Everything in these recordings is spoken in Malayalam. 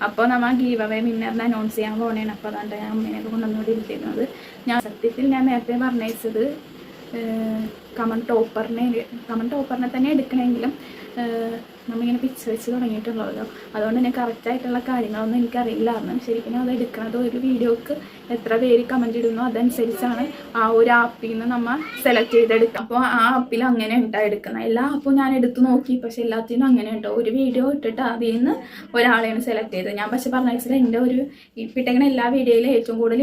അപ്പോൾ നമ്മൾ ഗീവ് അവേ വിന്നറിനെ അനൗൺസ് ചെയ്യാൻ പോകണേണ്. അപ്പോൾ അതുകൊണ്ട് ഞാൻ അമ്മേനൊക്കെ കൊണ്ടുവന്നുകൂടി ഇരിക്കുന്നത്. ഞാൻ സത്യത്തിൽ ഞാൻ നേരത്തെ പറഞ്ഞത് കമൻ ടോപ്പറിനെ തന്നെ എടുക്കണമെങ്കിലും നമ്മളിങ്ങനെ പിച്ച് വെച്ച് തുടങ്ങിയിട്ടുള്ളല്ലോ. അതുകൊണ്ട് തന്നെ കറക്റ്റായിട്ടുള്ള കാര്യങ്ങളൊന്നും എനിക്കറിയില്ലായിരുന്നു. ശരിക്കും അത് എടുക്കുന്നത് ഒരു വീഡിയോക്ക് എത്ര പേര് കമൻറ്റ് ഇടുന്നോ അതനുസരിച്ചാണ് ആ ഒരു ആപ്പിൽ നിന്ന് നമ്മൾ സെലക്ട് ചെയ്തെടുക്കുക. അപ്പോൾ ആ ആപ്പിൽ അങ്ങനെ ഉണ്ടാ എടുക്കുന്നത്. എല്ലാ ആപ്പും ഞാൻ എടുത്ത് നോക്കി, പക്ഷേ എല്ലാത്തിനും അങ്ങനെ ഉണ്ടോ. ഒരു വീഡിയോ ഇട്ടിട്ട് അതിൽ നിന്ന് ഒരാളെയാണ് സെലക്ട് ചെയ്തത്. ഞാൻ പക്ഷേ പറഞ്ഞ വെച്ചാൽ എൻ്റെ ഒരു ഇപ്പിട്ടേക്കുന്ന എല്ലാ വീഡിയോയിലും ഏറ്റവും കൂടുതൽ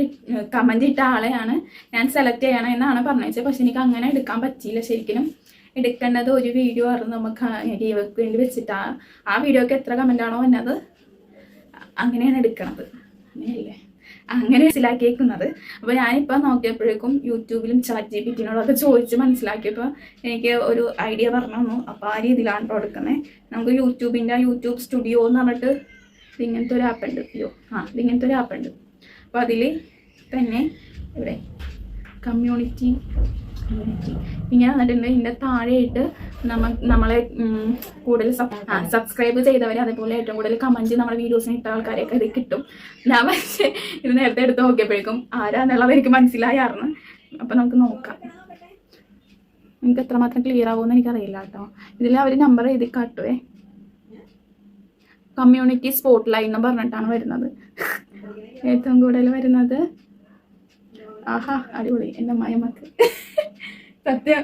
കമൻറ്റ് ഇട്ട ആളെയാണ് ഞാൻ സെലക്ട് ചെയ്യണം എന്നാണ് പറഞ്ഞത്. പക്ഷെ എനിക്ക് അങ്ങനെ എടുക്കാൻ പറ്റിയില്ല. ശരിക്കും എടുക്കേണ്ടത് ഒരു വീഡിയോ ആയിരുന്നു നമുക്ക് ഗീവക്ക് വേണ്ടി വെച്ചിട്ട് ആ വീഡിയോക്ക് എത്ര കമൻ്റാണോ എന്നത് അങ്ങനെയാണ് എടുക്കണത്. അങ്ങനെയല്ലേ, അങ്ങനെ മനസ്സിലാക്കിയേക്കുന്നത്. അപ്പോൾ ഞാനിപ്പോൾ നോക്കിയപ്പോഴേക്കും യൂട്യൂബിലും ChatGPT-നോടൊക്കെ ചോദിച്ച് മനസ്സിലാക്കിയപ്പോൾ എനിക്ക് ഒരു ഐഡിയ പറഞ്ഞു തന്നു. അപ്പോൾ ആ രീതിയിലാണ് ഇപ്പോൾ എടുക്കുന്നത്. നമുക്ക് യൂട്യൂബ് സ്റ്റുഡിയോ എന്ന് പറഞ്ഞിട്ട് ഇങ്ങനത്തെ ഒരു ആപ്പുണ്ട്. ഇങ്ങനത്തെ ഒരു ആപ്പുണ്ട്. അപ്പോൾ അതിൽ തന്നെ ഇവിടെ കമ്മ്യൂണിറ്റി ഇങ്ങനെ വന്നിട്ടുണ്ട്. ഇതിൻ്റെ താഴെയായിട്ട് നമ്മളെ കൂടുതൽ സബ്സ്ക്രൈബ് ചെയ്തവരെ, അതേപോലെ ഏറ്റവും കൂടുതൽ കമൻറ്റ് നമ്മുടെ വീഡിയോസിന് ഇട്ട ആൾക്കാരെയൊക്കെ ഇത് കിട്ടും. ഞാൻ പക്ഷേ ഇത് നേരത്തെ എടുത്ത് നോക്കിയപ്പോഴേക്കും ആരാന്നുള്ളത് എനിക്ക് മനസ്സിലായായിരുന്നു. അപ്പം നമുക്ക് നോക്കാം. എനിക്ക് എത്രമാത്രം ക്ലിയർ ആവുമെന്ന് എനിക്കറിയില്ല കേട്ടോ. ഇതിൽ അവർ നമ്പർ എഴുതി കാട്ടുവേ. കമ്മ്യൂണിറ്റി സ്പോട്ട് ലൈൻ എന്ന് പറഞ്ഞിട്ടാണ് വരുന്നത്. ഏറ്റവും കൂടുതൽ വരുന്നത് അടിപൊളി. എൻ്റെ അമ്മായിയമ്മക്ക് സത്യം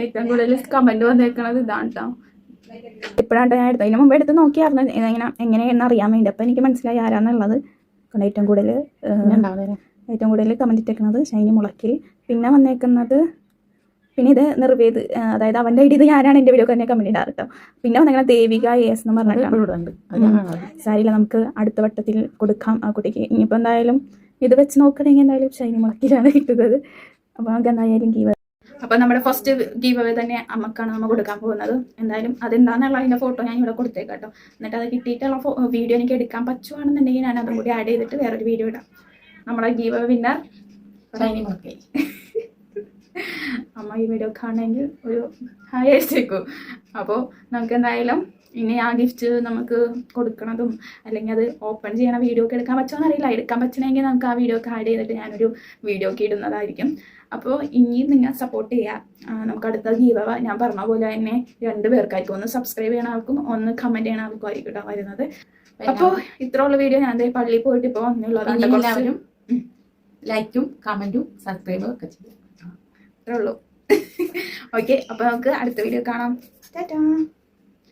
ഏറ്റവും കൂടുതൽ കമൻറ്റ് വന്നേക്കണത് ഇതാണ് കേട്ടോ. ഇപ്പോഴാണ് ഞാൻ എടുത്തത്. ഇതിന് മുമ്പ് എടുത്ത് നോക്കിയായിരുന്നു എങ്ങനെയാണെന്ന് അറിയാൻ വേണ്ടി. അപ്പം എനിക്ക് മനസ്സിലായി ആരാന്നുള്ളത്. ഏറ്റവും കൂടുതൽ കമൻറ്റ് ഇട്ടേക്കുന്നത് ഷൈനി മുളക്കിൽ. പിന്നെ വന്നേക്കുന്നത് ഇത് നിർവേദ്, അതായത് അവൻ്റെ ഐഡി. ഇത് ഞാനാണ് എൻ്റെ വീഡിയോ തന്നെ കമൻറ്റ് ഇടാറ് കേട്ടോ. പിന്നെ വന്നേക്കുന്നത് ദേവിക AS എന്ന് പറഞ്ഞിട്ടുണ്ട്. സാരിയില്ല, നമുക്ക് അടുത്ത വട്ടത്തിൽ കൊടുക്കാം ആ കുട്ടിക്ക്. ഇനിയിപ്പോൾ എന്തായാലും ഇത് വെച്ച് നോക്കണമെങ്കിൽ എന്തായാലും ഷൈനി മുളക്കിലാണ് കിട്ടുന്നത്. അപ്പോൾ നമുക്ക് എന്തായാലും അപ്പോൾ നമ്മുടെ ഫസ്റ്റ് ഗീവ് അവേ തന്നെ അമ്മക്കാണ് നമ്മൾ കൊടുക്കാൻ പോകുന്നത്. എന്തായാലും അതെന്താണെന്നുള്ള അതിൻ്റെ ഫോട്ടോ ഞാൻ ഇവിടെ കൊടുത്തേക്കാം കേട്ടോ. എന്നിട്ട് അത് കിട്ടിയിട്ടുള്ള വീഡിയോ എനിക്ക് എടുക്കാൻ പറ്റുവാണെന്നുണ്ടെങ്കിൽ ഞാൻ അതും കൂടി ആഡ് ചെയ്തിട്ട് വേറൊരു വീഡിയോ ഇടാം. നമ്മുടെ ഗീവ് അവേ വിന്നർ ഷൈനി മുളക്കിൽ. അമ്മ ഈ വീഡിയോ കാണണമെങ്കിൽ ഒരു ഹായ് അയച്ചേക്കും. അപ്പോൾ നമുക്ക് എന്തായാലും ഇനി ആ ഗിഫ്റ്റ് നമുക്ക് കൊടുക്കണതും അല്ലെങ്കിൽ അത് ഓപ്പൺ ചെയ്യണ വീഡിയോ ഒക്കെ എടുക്കാൻ പറ്റുമോ എന്നറിയില്ല. എടുക്കാൻ പറ്റണമെങ്കിൽ നമുക്ക് ആ വീഡിയോ ഒക്കെ ആഡ് ചെയ്തിട്ട് ഞാനൊരു വീഡിയോ ഒക്കെ ഇടുന്നതായിരിക്കും. അപ്പോൾ ഇനിയും നിങ്ങൾ സപ്പോർട്ട് ചെയ്യുക. നമുക്ക് അടുത്ത ഗീവ് അവേ ഞാൻ പറഞ്ഞ പോലെ തന്നെ 2 പേർക്കായിരിക്കും. ഒന്ന് സബ്സ്ക്രൈബ് ചെയ്യണ ആൾക്കും ഒന്ന് കമൻറ്റ് ചെയ്യണ ആൾക്കും ആയിരിക്കും കേട്ടോ വരുന്നത്. അപ്പോൾ ഇത്രയുള്ള വീഡിയോ ഞാൻ പള്ളിയിൽ പോയിട്ട് ഇപ്പോൾ വന്നുള്ളത്. എല്ലാവരും ലൈക്കും കമൻറ്റും സബ്സ്ക്രൈബും ഒക്കെ ചെയ്യും. അത്രേ ഉള്ളൂ. ഓക്കെ, അപ്പോൾ നമുക്ക് അടുത്ത വീഡിയോ കാണാം. ടാറ്റാ.